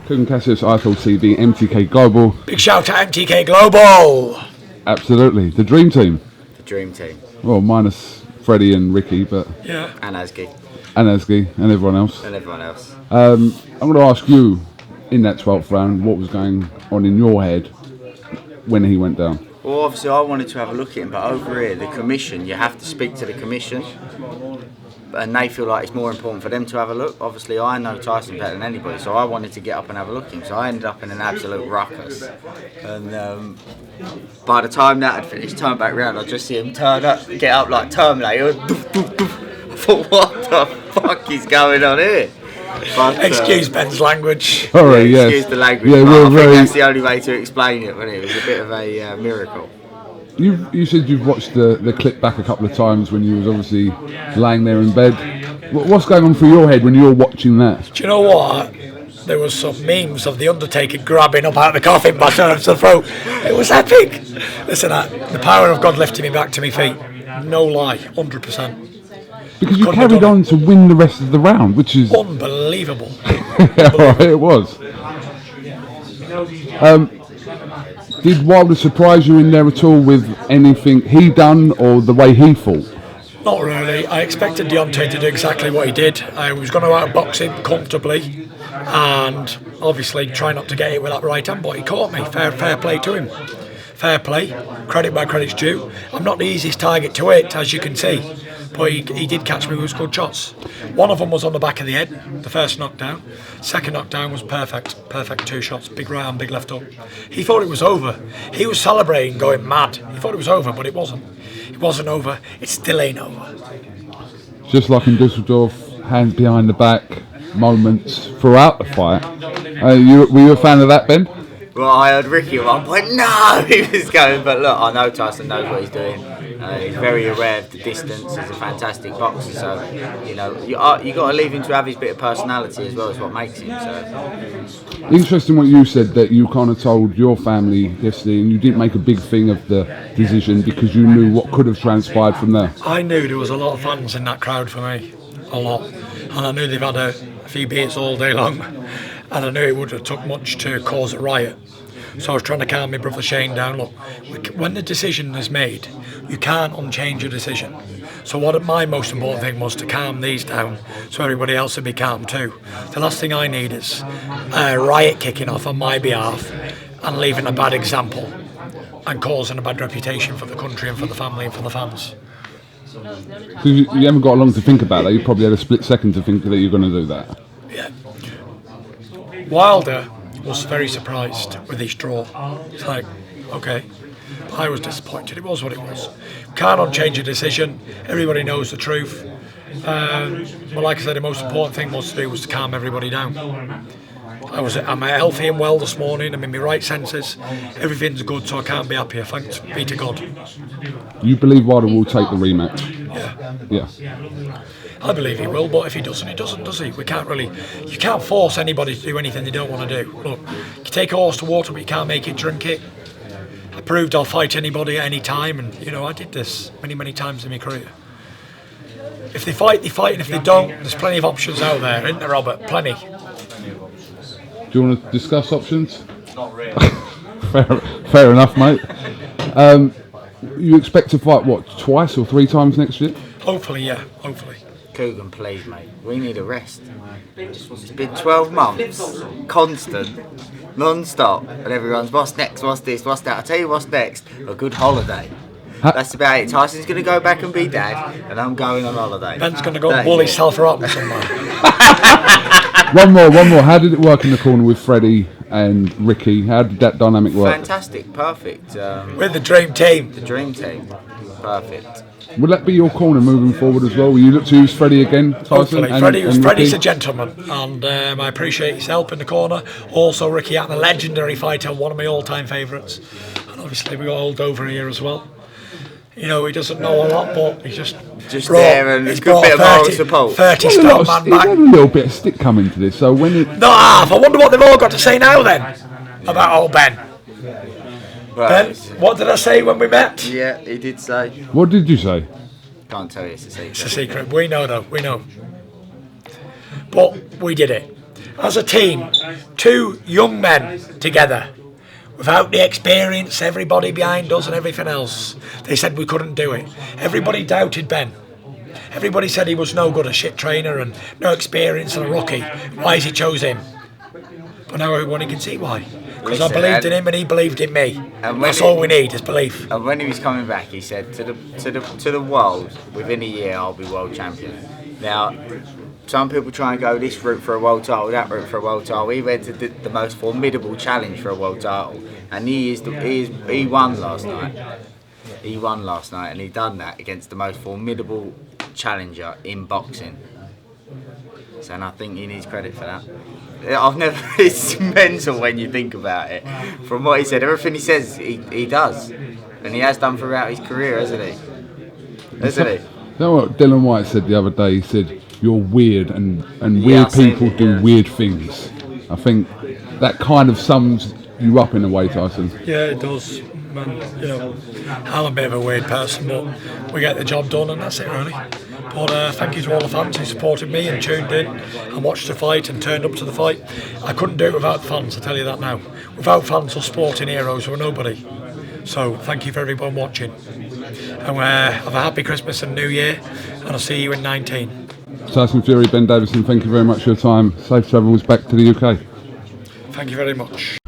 Couldn't Cassius, ITL TV, MTK Global. Big shout out MTK Global. Absolutely, the dream team. The dream team. Well, minus Freddie and Ricky, but Yeah. And Asgi. and everyone else. And everyone else. I'm going to ask you, in that 12th round, what was going on in your head when he went down? Well, obviously I wanted to have a look at him, but over here, the commission, you have to speak to the commission. And they feel like it's more important for them to have a look. Obviously, I know Tyson better than anybody, so I wanted to get up and have a look at him. So I ended up in an absolute ruckus. And by the time that had finished, turned back round, I just see him turn up, get up like Terminator. Doof, doof, doof. I thought, what the fuck is going on here? But, Excuse Ben's language. All right, yes. Excuse the language. Yeah, I think that's the only way to explain it, wasn't it? It was a bit of a miracle. You said you've watched the clip back a couple of times when you was obviously laying there in bed. What's going on through your head when you're watching that? Do you know what? There was some memes of the Undertaker grabbing up out of the coffin by the throat. It was epic. Listen, the power of God lifting me back to my feet. No lie, 100%. Because you carried on to win the rest of the round, which is unbelievable. It was. Did Wilder surprise you in there at all with anything he done or the way he fought? Not really. I expected Deontay to do exactly what he did. I was going to outbox him comfortably and obviously try not to get hit with that right hand, but he caught me. Fair play to him. Fair play. Credit where credit's due. I'm not the easiest target to hit, as you can see, but he did catch me with good shots. One of them was on the back of the head, the first knockdown. Second knockdown was perfect 2 shots, big right hand, big left hook. He thought it was over. He was celebrating, going mad. He thought it was over, but it wasn't. It wasn't over. It still ain't over. Just like in Dusseldorf, hands behind the back, moments throughout the fight. Were you a fan of that, Ben? Well, I heard Ricky at one point, no, he was going, but look, I know Tyson knows what he's doing. He's very aware of the distance. He's a fantastic boxer, so you know you got to leave him to have his bit of personality as well as what makes him. So interesting what you said, that you kind of told your family yesterday, and you didn't make a big thing of the decision because you knew what could have transpired from there. I knew there was a lot of fans in that crowd for me, a lot, and I knew they've had a few beers all day long, and I knew it would have took much to cause a riot. So I was trying to calm my brother Shane down. Look, when the decision is made, you can't unchange your decision. So what my most important thing was to calm these down so everybody else would be calm too. The last thing I need is a riot kicking off on my behalf and leaving a bad example and causing a bad reputation for the country and for the family and for the fans. So you haven't got long to think about that. You probably had a split second to think that you're going to do that. Yeah. Wilder was very surprised with his draw. It's like, okay. I was disappointed. It was what it was. Can't unchange a decision. Everybody knows the truth. But like I said, the most important thing was to calm everybody down. I'm healthy and well this morning. I'm in my right senses. Everything's good, so I can't be happier. Thanks be to God. You believe Wilder will take the rematch? Yeah. I believe he will, but if he doesn't, does he? You can't force anybody to do anything they don't want to do. Look, you can take a horse to water, but you can't make it drink it. I proved I'll fight anybody at any time, and I did this many times in my career. If they fight, and if they don't, there's plenty of options out there, isn't there, Robert? Plenty. Do you want to discuss options? Not really. fair enough, mate. You expect to fight, what, 2 or 3 times next year? Hopefully, yeah. Hopefully. Coogan, please, mate. We need a rest. It's been 12 months, constant, non-stop, and everyone's, what's next, what's this, what's that? I'll tell you what's next, a good holiday. That's about it. Tyson's going to go back and be dad, and I'm going on holiday. Ben's going to go bully South Rock somewhere. One more. How did it work in the corner with Freddie and Ricky? How did that dynamic work? Fantastic, perfect. We're the dream team. The dream team, perfect. Will that be your corner moving forward as well? Will you look to use Freddie again, Tyson? Hopefully. Freddie's a gentleman, and I appreciate his help in the corner. Also, Ricky Hatton, a legendary fighter, one of my all-time favourites. And obviously, we got old Dover here as well. He doesn't know a lot, but he's just there, and it's a good bit of moral support. 30-star man back. He's had a little bit of stick coming to this, so when it... Not half. I wonder what they've all got to say now then about old Ben. Right. Ben, what did I say when we met? Yeah, he did say. What did you say? Can't tell you, it's a secret. It's a secret. We know though, we know. But we did it. as a team, two young men together, without the experience, everybody behind us and everything else. They said we couldn't do it. Everybody doubted Ben. Everybody said he was no good, a shit trainer and no experience and a rookie. Why has he chose him? But now everyone can see why. Because I believed in him and he believed in me. And that's all we need is belief. And when he was coming back, he said to the world, within a year I'll be world champion. Now, some people try and go this route for a world title, that route for a world title. He went to the most formidable challenge for a world title, and he won last night. He won last night, and he done that against the most formidable challenger in boxing. So, and I think he needs credit for that. It's mental when you think about it. From what he said, everything he says, he does, and he has done throughout his career, hasn't he? Hasn't he? You know what Dylan White said the other day? He said, "You're weird, and weird people do weird things." I think that kind of sums you up in a way, Tyson. Yeah, it does. Man, you know, I'm a bit of a weird person, but we get the job done, and that's it, really. But thank you to all the fans who supported me and tuned in and watched the fight and turned up to the fight. I couldn't do it without fans, I tell you that now. Without fans or sporting heroes, we're nobody. So thank you for everyone watching. And have a happy Christmas and New Year, and I'll see you in 19. Tyson Fury, Ben Davison, thank you very much for your time. Safe travels back to the UK. Thank you very much.